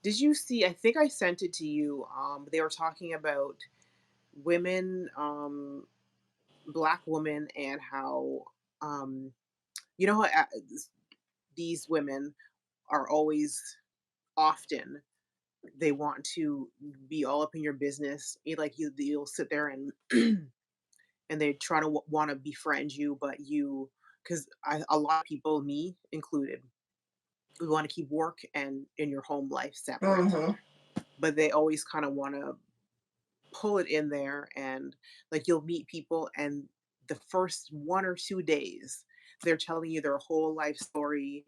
Did you see? I think I sent it to you. They were talking about women, black women, and how, um, how these women are always often they want to be all up in your business. You'll sit there and and they try to want to befriend you, but because a lot of people, me included, we want to keep work and in your home life separate, Mm-hmm. but they always kind of want to pull it in there. And like, you'll meet people, and the first 1 or 2 days they're telling you their whole life story,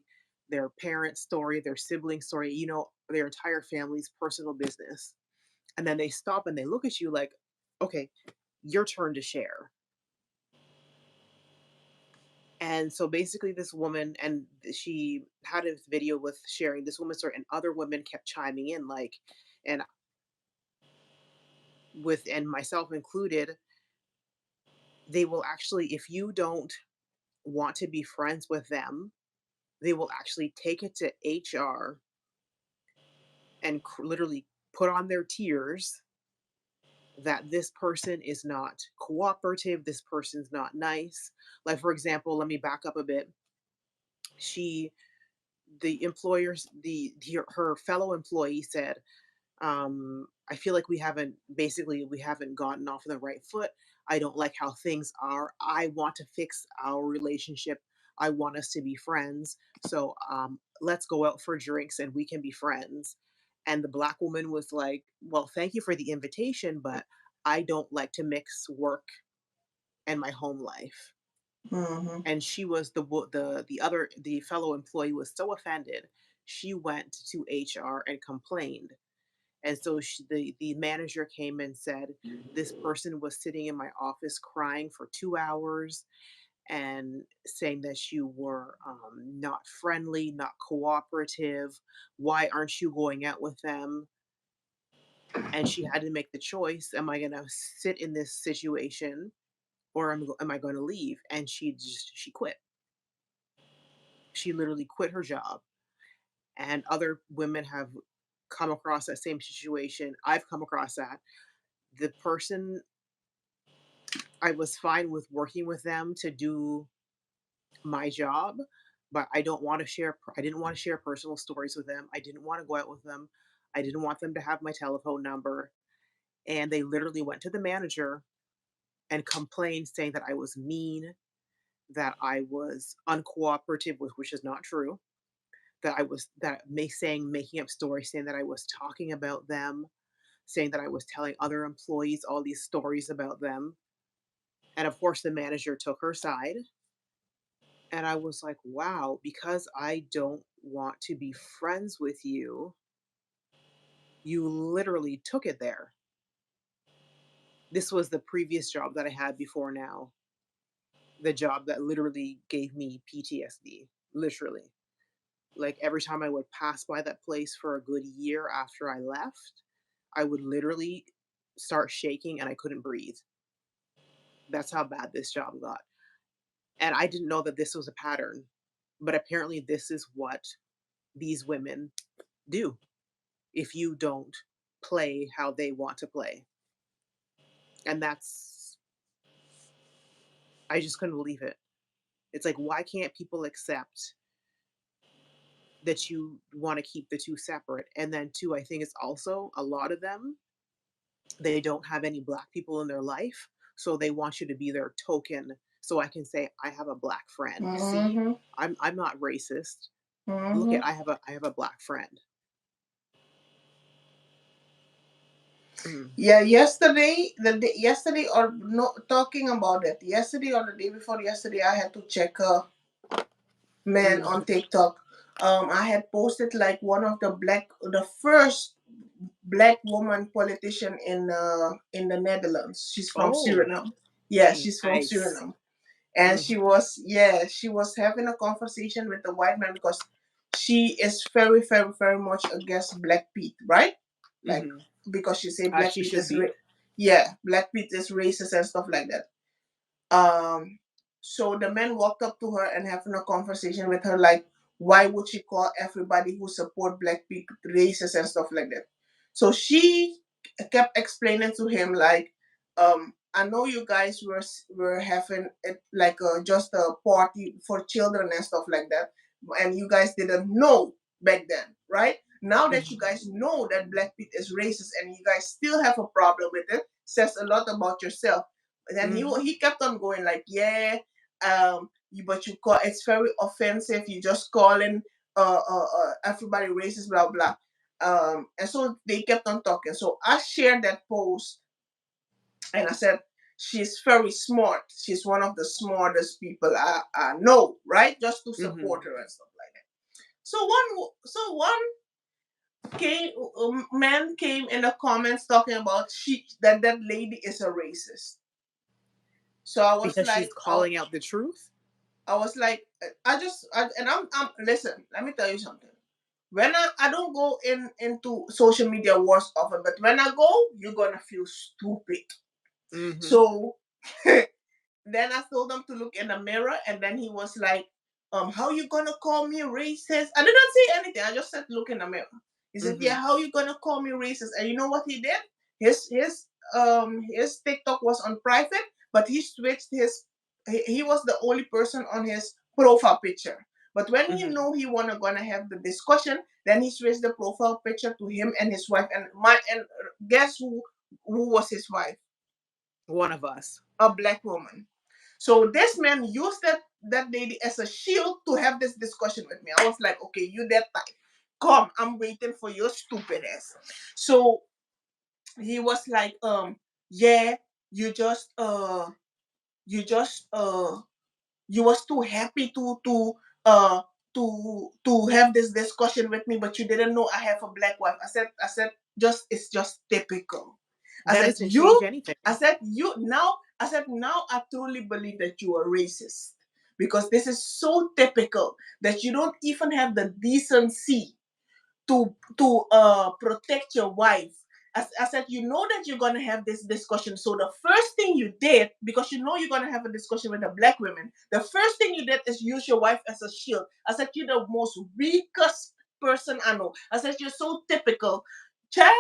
their parents story, their sibling story, their entire family's personal business. And then they stop and they look at you like, okay, your turn to share. And so basically, this woman, and she had a video with sharing this woman's story, and other women kept chiming in, like, and and myself included, they will actually, if you don't want to be friends with them, they will actually take it to HR and literally put on their tiers that this person is not cooperative, this person's not nice. Like, for example, let me back up a bit. She, the employers, her fellow employee said, I feel like we haven't gotten off on the right foot. I don't like how things are. I want to fix our relationship. I want us to be friends. So let's go out for drinks and we can be friends. And the black woman was like, well, thank you for the invitation, but I don't like to mix work and my home life. Mm-hmm. And she was the fellow employee was so offended, she went to HR and complained. And so the manager came and said, this person was sitting in my office crying for 2 hours and saying that you were not friendly, not cooperative. Why aren't you going out with them? And she had to make the choice: am I going to sit in this situation, or am I going to leave? And she quit. She literally quit her job. And other women have come across that same situation. I've come across that. The person, I was fine with working with them to do my job, but I didn't want to share personal stories with them. I didn't want to go out with them. I didn't want them to have my telephone number. And they literally went to the manager and complained, saying that I was mean, that I was uncooperative, which is not true. That I was that may saying making up stories, saying that I was talking about them, saying that I was telling other employees all these stories about them. And of course, the manager took her side. And I was like, wow, because I don't want to be friends with you, you literally took it there. This was the previous job that I had before now, the job that literally gave me PTSD, literally. Like, every time I would pass by that place for a good year after I left, I would literally start shaking and I couldn't breathe. That's how bad this job got. And I didn't know that this was a pattern, but apparently this is what these women do if you don't play how they want to play. And I just couldn't believe it. It's like, why can't people accept that you want to keep the two separate? And then, two, I think it's also a lot of them, they don't have any black people in their life. So they want you to be their token. So I can say, I have a black friend. See, Mm-hmm. I'm not racist. Look Mm-hmm. at, I have a black friend. Mm. Yeah, yesterday, yesterday or no, talking about it. Yesterday or the day before yesterday, I had to check a man Mm. on TikTok. I had posted like one of the first black woman politician in the Netherlands. She's from Oh, Suriname. Yeah, she's from nice. Suriname, and Mm. she was having a conversation with the white man because she is very very very much against Black Pete, right? Like, Hmm. because she say As Black she Pete should is be. yeah, Black Pete is racist and stuff like that. Um, so the man walked up to her and having a conversation with her like, why would she call everybody who support black people racist and stuff like that? So she kept explaining to him like, I know you guys were having it like just a party for children and stuff like that, and you guys didn't know back then, right? Now that you Mhm. guys know that black people is racist and you guys still have a problem with it, says a lot about yourself. And then Mhm. he kept on going like, yeah, but you call it's very offensive. You just calling everybody racist, blah blah. And so they kept on talking. So I shared that post and I said, she's very smart. She's one of the smartest people I know, right? Just to support Mhm. her and stuff like that. So one came man came in the comments talking about that lady is a racist. So Because she's calling out the truth? I was like, and I'm listen. Let me tell you something. When I don't go into social media wars often, but when I go, you're gonna feel stupid. Mhm. So then I told him to look in the mirror, and then he was like, how you gonna call me racist? I didn't say anything. I just said, look in the mirror. He said, yeah, Mhm. how you gonna call me racist? And you know what he did? His TikTok was on private, but he switched he was the only person on his profile picture. But when he Mhm. know he wanna gonna have the discussion, then he switched the profile picture to him and his wife. And guess who was his wife? One of us. A black woman. So this man used that lady as a shield to have this discussion with me. I was like, okay, you that type. Come, I'm waiting for your stupid ass. So he was like, yeah, you just you just you was too happy to have this discussion with me, but you didn't know I have a black wife. I said, just it's just typical. I That said, doesn't you change anything. I said, now I truly believe that you are racist. Because this is so typical that you don't even have the decency to protect your wife. I said, you know that you're gonna have this discussion. So the first thing you did, because you know you're gonna have a discussion with the black women, the first thing you did is use your wife as a shield. I said, you're the most weakest person I know. I said, you're so typical. Child,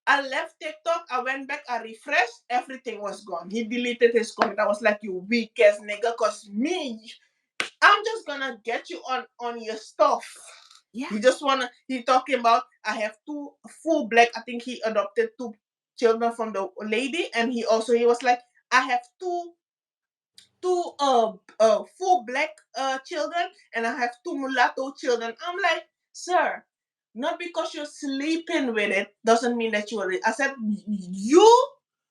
I left TikTok, I went back, I refreshed, everything was gone. He deleted his comment. I was like, you weak ass nigga, cause me, I'm just gonna get you on your stuff. Yeah. He talking about I have two full black. I think he adopted two children from the lady, and he was like, I have two full black children, and I have two mulatto children. I'm like, sir, not because you're sleeping with it doesn't mean that you are. I said, you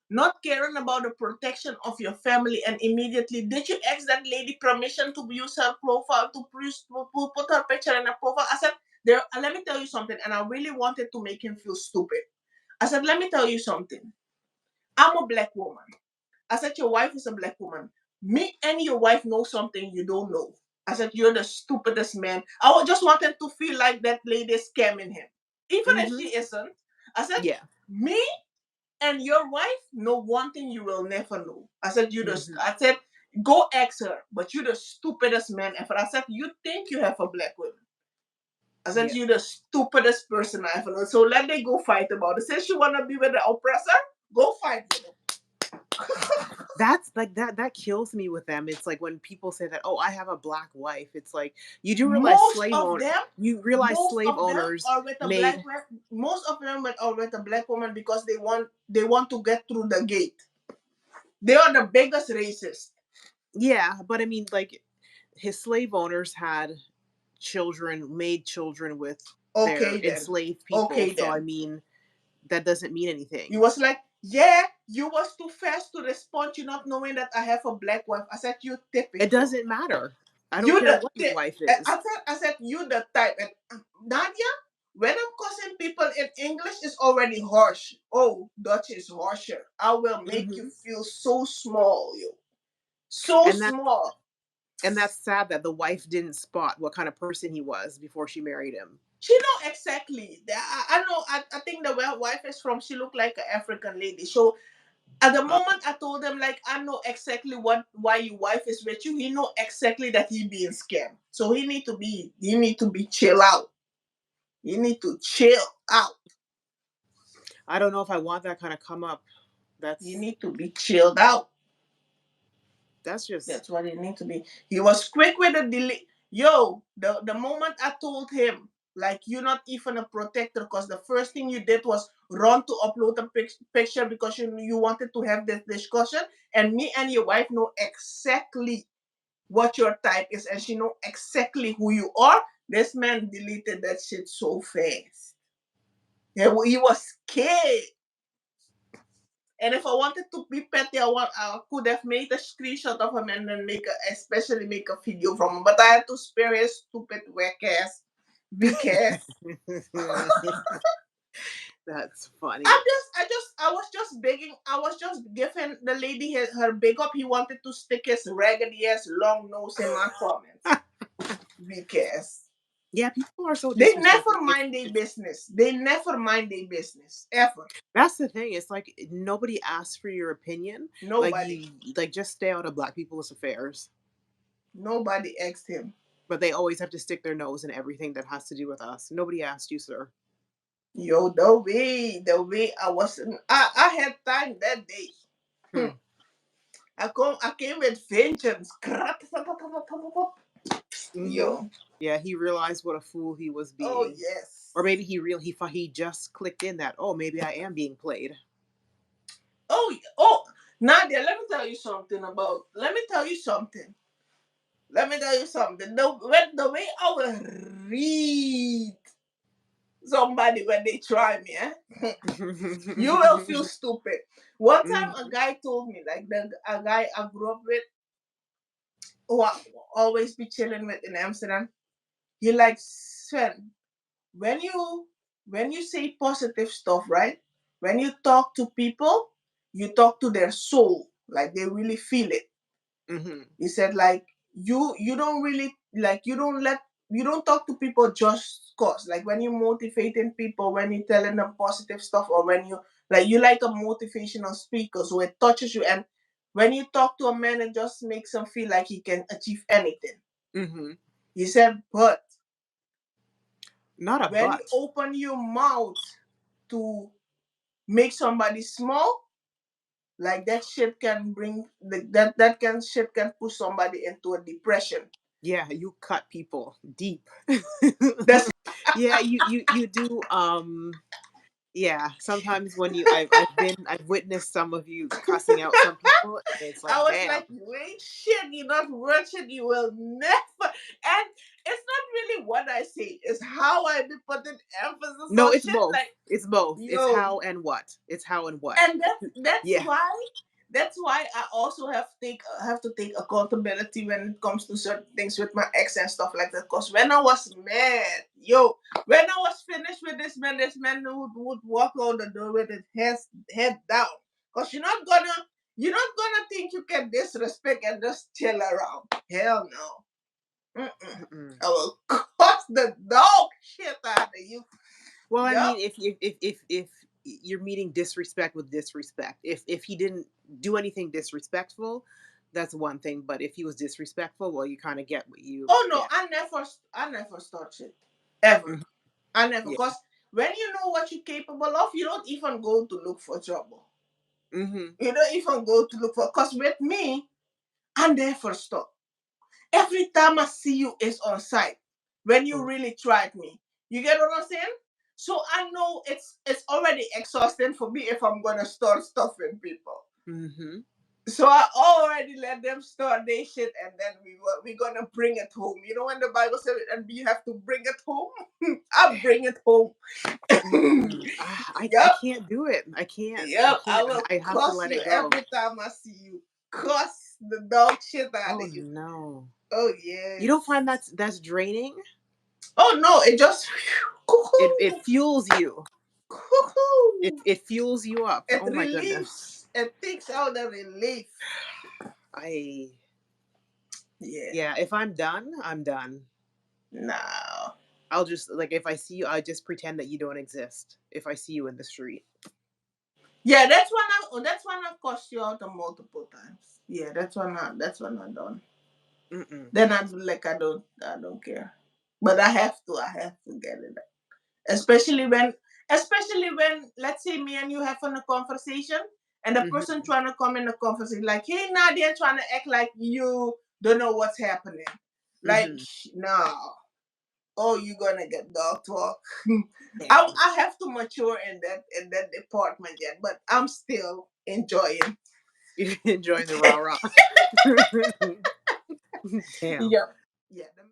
not caring about the protection of your family, and immediately did you ask that lady permission to use her profile to put her picture in her profile? I said, there. Let me tell you something, and I really wanted to make him feel stupid. I said, let me tell you something. I'm a black woman. I said, your wife is a black woman. Me and your wife know something you don't know. I said, you're the stupidest man. Just wanted to feel like that lady is scamming him. Even if Mhm. she isn't. I said, Yeah. me and your wife know one thing you will never know. Mhm. I said, go ask her, but you're the stupidest man ever. I said, you think you have a black woman. I said, Yeah. you're the stupidest person I ever know. So let they go fight about it. Since you want to be with the oppressor, go fight with him. That's like that kills me with them. It's like when people say that, "Oh, I have a black wife." It's like you do realize most of them most slave of them owners are with a black made. most of them are with a black woman because they want to get through the gate. They are the biggest racist. Yeah, but I mean like his slave owners had made children with their Okay then. enslaved people. Okay So I then. mean, that doesn't mean He anything. was like, yeah, you was too fast to respond, you not knowing that I have a black wife. I said, you It typical. doesn't matter. I don't You care the what your ty- wife is. I said you the type. And Nadia, when I'm cussing people in English, it's already harsh. Oh, Dutch is harsher. I will make you Mhm. feel so small, yo. So And that small. and that's sad that the wife didn't spot what kind of person he was before she married him. She know exactly. I know. I think the wife is from. She look like an African lady. So At the Uh, moment I told him like I know exactly why your wife is with you. He know exactly that he being scammed. So he need to be chill out. You need to chill out. I don't know if I want that kind of come up. You That's need to be chilled out. that's just That's what it need to be. He was quick with the delete. Yo, the moment I told him, like, you're not even a protector, because the first thing you did was run to upload a picture because you wanted to have this discussion. And me and your wife know exactly what your type is, and she know exactly who you are. This man deleted that shit so fast. He was scared. And if I wanted to be petty, I could have made a screenshot of him and then especially make a video from him. But I had to spare his stupid whack ass, weak ass. that's funny. I was just begging. I was just giving the lady her big up. He wanted to stick his raggedy ass long nose in my comments. Weak ass. Yeah, people are so They disrespectful. never mind their business. They never mind their business ever. That's the thing. It's like nobody asks for your opinion. Like Nobody. you, like just stay out of black people's affairs. Nobody asked him. But they always have to stick their nose in everything that has to do with us. Nobody asked you, sir. Yo, the way I had time that day. Hmm. Hmm. I came with vengeance. Hmm. Yo, Yeah, he realized what a fool he was oh being, yes. or maybe he just clicked in that, oh, maybe I am being played. Oh, Nadia, let me tell you something about. Let me tell you something. Let me tell you something. The way I will read somebody when they try me, you will feel stupid. One time, a Mhm. guy told me, like a guy I grew up with, who I always be chilling with in Amsterdam. He like, Sven, when you say positive stuff, right? When you talk to people, you talk to their soul, like they really feel it. Mhm. He said like you don't really like you don't talk to people just cause, like when you're motivating people, when you're telling them positive stuff, or when you like a motivational speaker, so it touches you. And when you talk to a man, it just makes him feel like he can achieve anything. Mhm. He said, but Not a when you but. open your mouth to make somebody small, like that shit can bring that can shit can push somebody into a depression. Yeah, you cut people deep. That's Yeah, you do. Yeah, sometimes when I've witnessed some of you cussing out some people, and it's I like, was damn. like, you ain't shit, you're not worth it, you will never. And it's not really what I say, it's how I be putting emphasis No, on it's shit. both. Like, It's both. It's yo, how and what. It's how and what. and that's Yeah. why I also have to take accountability when it comes to certain things with my ex and stuff like that. Because when I was mad, yo, when I was finished with this man would walk out the door with his head down. Because you're not gonna think you can disrespect and just chill around. Hell no. Mm-mm. Mm-mm. I will cuss the dog shit out of you. Well, I Yup. mean, if you're meeting disrespect with disrespect, if he didn't do anything disrespectful, that's one thing. But if he was disrespectful, well, you kind of get what you Oh no, get. I never start shit. Ever. Mhm. I never, Yeah. because when you know what you're capable of, you don't even go to look for trouble. Hmm. You don't even go to look for, because with me, I never stop. Every time I see you is on site. When you really tried me. You get what I'm saying? So I know it's already exhausting for me if I'm gonna start stuffing people. Hmm. So I already let them start their shit, and then we're gonna bring it home. You know when the Bible said it, and you have to bring it home? I bring it home. Mm-mm. I Yep. can't do it. I can't. I Yep, I can't. will I have to cuss let you it go. every time I see you. Cuss the dog shit out Oh of you. no. Oh You don't yes. find that's draining? Oh no, it just It cuckoo, fuels you. It cuckoo. it fuels you up. It Oh my goodness. relieves. It takes out the relief. I Yeah. Yeah, if I'm done, I'm done. No. I'll just like if I see you, I just pretend that you don't exist. If I see you in the street. Yeah, that's one I've cost you out on multiple times. Yeah, that's one I done. Mm-mm. Then I'm like, I don't care. But I have to get it. Especially when let's say me and you have a conversation and the person Mhm. trying to come in the conversation like, hey Nadia, trying to act like you don't know what's happening. Like, Mhm. no. Oh, you're gonna get dog talk. I, Damn. I have to mature in that department yet, but I'm still enjoying. You're enjoying the rah rah. Damn. Yeah. Yeah.